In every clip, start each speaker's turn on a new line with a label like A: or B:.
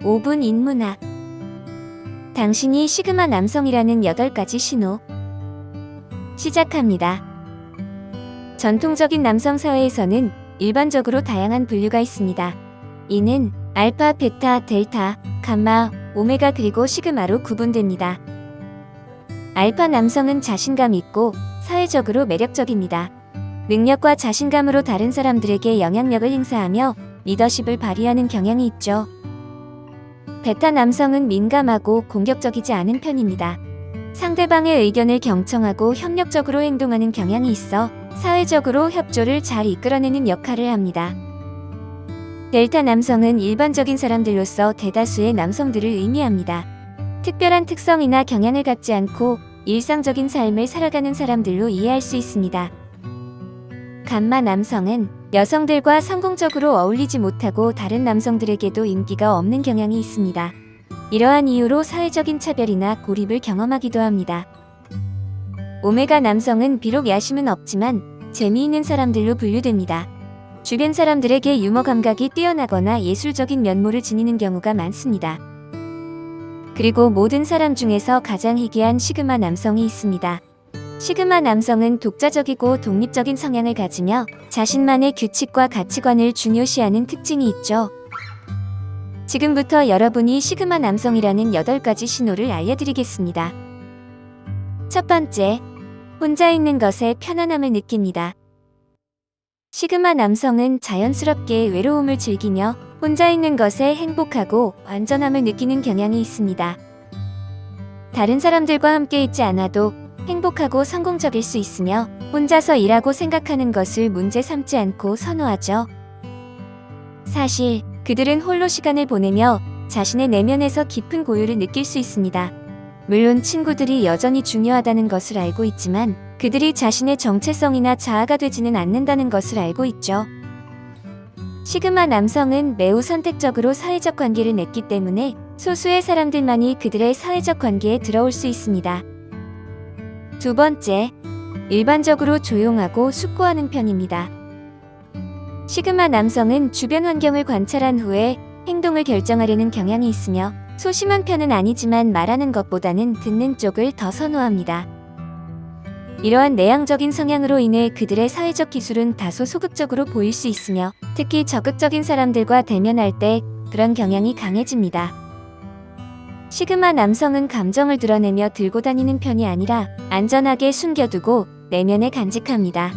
A: 5분 인문학. 당신이 시그마 남성이라는 8가지 신호. 시작합니다. 전통적인 남성 사회에서는 일반적으로 다양한 분류가 있습니다. 이는 알파, 베타, 델타, 감마, 오메가 그리고 시그마로 구분됩니다. 알파 남성은 자신감 있고 사회적으로 매력적입니다. 능력과 자신감으로 다른 사람들에게 영향력을 행사하며 리더십을 발휘하는 경향이 있죠. 베타 남성은 민감하고 공격적이지 않은 편입니다. 상대방의 의견을 경청하고 협력적으로 행동하는 경향이 있어 사회적으로 협조를 잘 이끌어내는 역할을 합니다. 델타 남성은 일반적인 사람들로서 대다수의 남성들을 의미합니다. 특별한 특성이나 경향을 갖지 않고 일상적인 삶을 살아가는 사람들로 이해할 수 있습니다. 감마 남성은 여성들과 성공적으로 어울리지 못하고 다른 남성들에게도 인기가 없는 경향이 있습니다. 이러한 이유로 사회적인 차별이나 고립을 경험하기도 합니다. 오메가 남성은 비록 야심은 없지만 재미있는 사람들로 분류됩니다. 주변 사람들에게 유머 감각이 뛰어나거나 예술적인 면모를 지니는 경우가 많습니다. 그리고 모든 사람 중에서 가장 희귀한 시그마 남성이 있습니다. 시그마 남성은 독자적이고 독립적인 성향을 가지며 자신만의 규칙과 가치관을 중요시하는 특징이 있죠. 지금부터 여러분이 시그마 남성이라는 8가지 신호를 알려드리겠습니다. 첫 번째, 혼자 있는 것에 편안함을 느낍니다. 시그마 남성은 자연스럽게 외로움을 즐기며 혼자 있는 것에 행복하고 완전함을 느끼는 경향이 있습니다. 다른 사람들과 함께 있지 않아도 행복하고 성공적일 수 있으며 혼자서 일하고 생각하는 것을 문제 삼지 않고 선호하죠. 사실 그들은 홀로 시간을 보내며 자신의 내면에서 깊은 고요를 느낄 수 있습니다. 물론 친구들이 여전히 중요하다는 것을 알고 있지만 그들이 자신의 정체성이나 자아가 되지는 않는다는 것을 알고 있죠. 시그마 남성은 매우 선택적으로 사회적 관계를 맺기 때문에 소수의 사람들만이 그들의 사회적 관계에 들어올 수 있습니다. 두 번째, 일반적으로 조용하고 숙고하는 편입니다. 시그마 남성은 주변 환경을 관찰한 후에 행동을 결정하려는 경향이 있으며 소심한 편은 아니지만 말하는 것보다는 듣는 쪽을 더 선호합니다. 이러한 내향적인 성향으로 인해 그들의 사회적 기술은 다소 소극적으로 보일 수 있으며 특히 적극적인 사람들과 대면할 때 그런 경향이 강해집니다. 시그마 남성은 감정을 드러내며 들고 다니는 편이 아니라 안전하게 숨겨두고 내면에 간직합니다.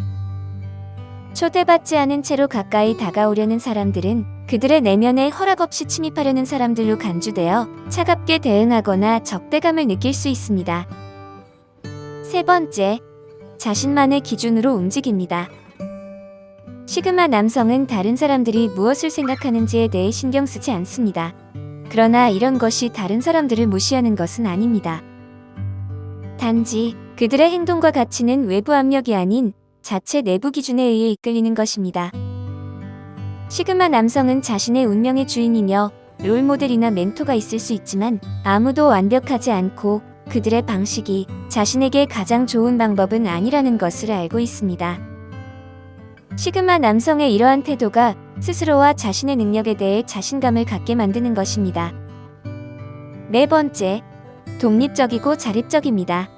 A: 초대받지 않은 채로 가까이 다가오려는 사람들은 그들의 내면에 허락 없이 침입하려는 사람들로 간주되어 차갑게 대응하거나 적대감을 느낄 수 있습니다. 세 번째, 자신만의 기준으로 움직입니다. 시그마 남성은 다른 사람들이 무엇을 생각하는지에 대해 신경 쓰지 않습니다. 그러나 이런 것이 다른 사람들을 무시하는 것은 아닙니다. 단지 그들의 행동과 가치는 외부 압력이 아닌 자체 내부 기준에 의해 이끌리는 것입니다. 시그마 남성은 자신의 운명의 주인이며 롤모델이나 멘토가 있을 수 있지만 아무도 완벽하지 않고 그들의 방식이 자신에게 가장 좋은 방법은 아니라는 것을 알고 있습니다. 시그마 남성의 이러한 태도가 스스로와 자신의 능력에 대해 자신감을 갖게 만드는 것입니다. 네 번째, 독립적이고 자립적입니다.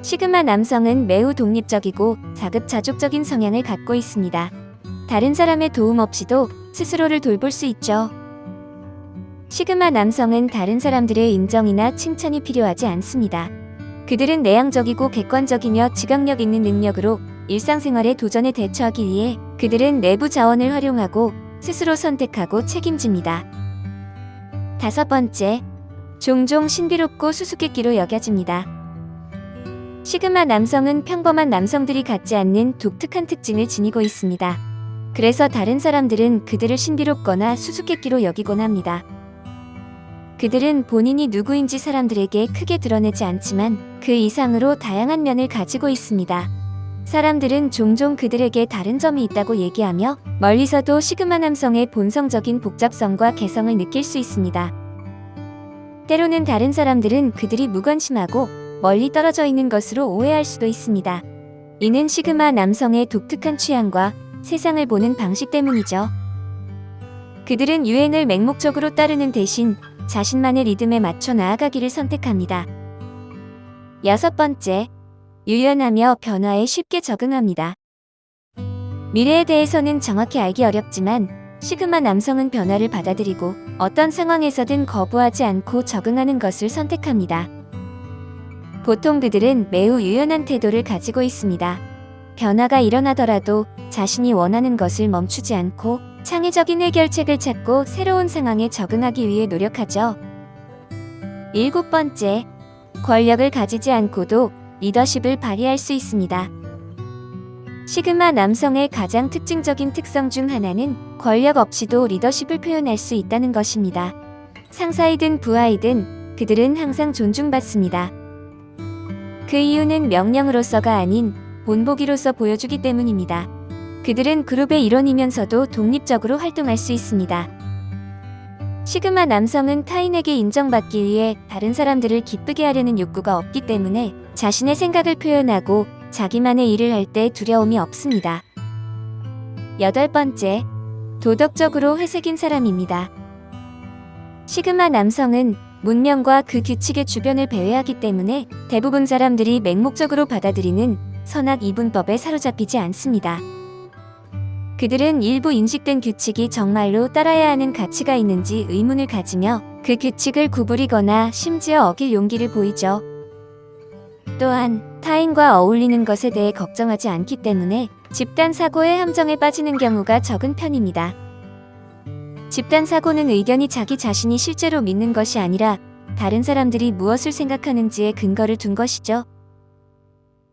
A: 시그마 남성은 매우 독립적이고 자급자족적인 성향을 갖고 있습니다. 다른 사람의 도움 없이도 스스로를 돌볼 수 있죠. 시그마 남성은 다른 사람들의 인정이나 칭찬이 필요하지 않습니다. 그들은 내향적이고 객관적이며 지각력 있는 능력으로 일상생활의 도전에 대처하기 위해 그들은 내부 자원을 활용하고 스스로 선택하고 책임집니다. 다섯 번째, 종종 신비롭고 수수께끼로 여겨집니다. 시그마 남성은 평범한 남성들이 갖지 않는 독특한 특징을 지니고 있습니다. 그래서 다른 사람들은 그들을 신비롭거나 수수께끼로 여기곤 합니다. 그들은 본인이 누구인지 사람들에게 크게 드러내지 않지만 그 이상으로 다양한 면을 가지고 있습니다. 사람들은 종종 그들에게 다른 점이 있다고 얘기하며 멀리서도 시그마 남성의 본성적인 복잡성과 개성을 느낄 수 있습니다. 때로는 다른 사람들은 그들이 무관심하고 멀리 떨어져 있는 것으로 오해할 수도 있습니다. 이는 시그마 남성의 독특한 취향과 세상을 보는 방식 때문이죠. 그들은 유행을 맹목적으로 따르는 대신 자신만의 리듬에 맞춰 나아가기를 선택합니다. 6번째, 유연하며 변화에 쉽게 적응합니다. 미래에 대해서는 정확히 알기 어렵지만 시그마 남성은 변화를 받아들이고 어떤 상황에서든 거부하지 않고 적응하는 것을 선택합니다. 보통 그들은 매우 유연한 태도를 가지고 있습니다. 변화가 일어나더라도 자신이 원하는 것을 멈추지 않고 창의적인 해결책을 찾고 새로운 상황에 적응하기 위해 노력하죠. 7번째, 권력을 가지지 않고도 리더십을 발휘할 수 있습니다. 시그마 남성의 가장 특징적인 특성 중 하나는 권력 없이도 리더십을 표현할 수 있다는 것입니다. 상사이든 부하이든 그들은 항상 존중받습니다. 그 이유는 명령으로서가 아닌 본보기로서 보여주기 때문입니다. 그들은 그룹의 일원이면서도 독립적으로 활동할 수 있습니다. 시그마 남성은 타인에게 인정받기 위해 다른 사람들을 기쁘게 하려는 욕구가 없기 때문에 자신의 생각을 표현하고 자기만의 일을 할 때 두려움이 없습니다. 8번째, 도덕적으로 회색인 사람입니다. 시그마 남성은 문명과 그 규칙의 주변을 배회하기 때문에 대부분 사람들이 맹목적으로 받아들이는 선악 이분법에 사로잡히지 않습니다. 그들은 일부 인식된 규칙이 정말로 따라야 하는 가치가 있는지 의문을 가지며 그 규칙을 구부리거나 심지어 어길 용기를 보이죠. 또한 타인과 어울리는 것에 대해 걱정하지 않기 때문에 집단 사고의 함정에 빠지는 경우가 적은 편입니다. 집단 사고는 의견이 자기 자신이 실제로 믿는 것이 아니라 다른 사람들이 무엇을 생각하는지에 근거를 둔 것이죠.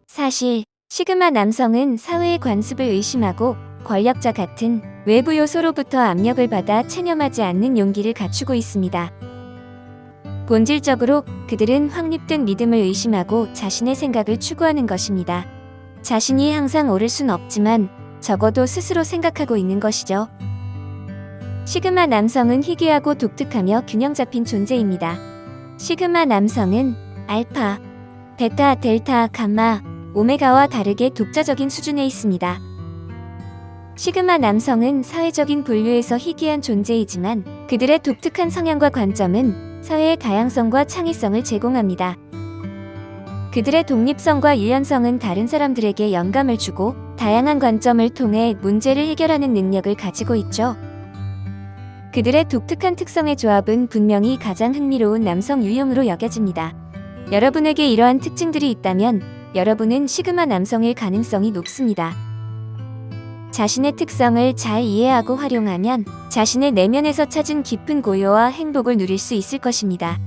A: 사실 시그마 남성은 사회의 관습을 의심하고 권력자 같은 외부 요소로부터 압력을 받아 체념하지 않는 용기를 갖추고 있습니다. 본질적으로 그들은 확립된 믿음을 의심하고 자신의 생각을 추구하는 것입니다. 자신이 항상 옳을 순 없지만 적어도 스스로 생각하고 있는 것이죠. 시그마 남성은 희귀하고 독특하며 균형 잡힌 존재입니다. 시그마 남성은 알파, 베타, 델타, 감마, 오메가와 다르게 독자적인 수준에 있습니다. 시그마 남성은 사회적인 분류에서 희귀한 존재이지만 그들의 독특한 성향과 관점은 사회의 다양성과 창의성을 제공합니다. 그들의 독립성과 유연성은 다른 사람들에게 영감을 주고 다양한 관점을 통해 문제를 해결하는 능력을 가지고 있죠. 그들의 독특한 특성의 조합은 분명히 가장 흥미로운 남성 유형으로 여겨집니다. 여러분에게 이러한 특징들이 있다면 여러분은 시그마 남성일 가능성이 높습니다. 자신의 특성을 잘 이해하고 활용하면 자신의 내면에서 찾은 깊은 고요와 행복을 누릴 수 있을 것입니다.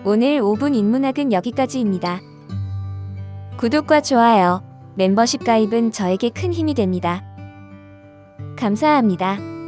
A: 오늘 5분 인문학은 여기까지입니다. 구독과 좋아요, 멤버십 가입은 저에게 큰 힘이 됩니다. 감사합니다.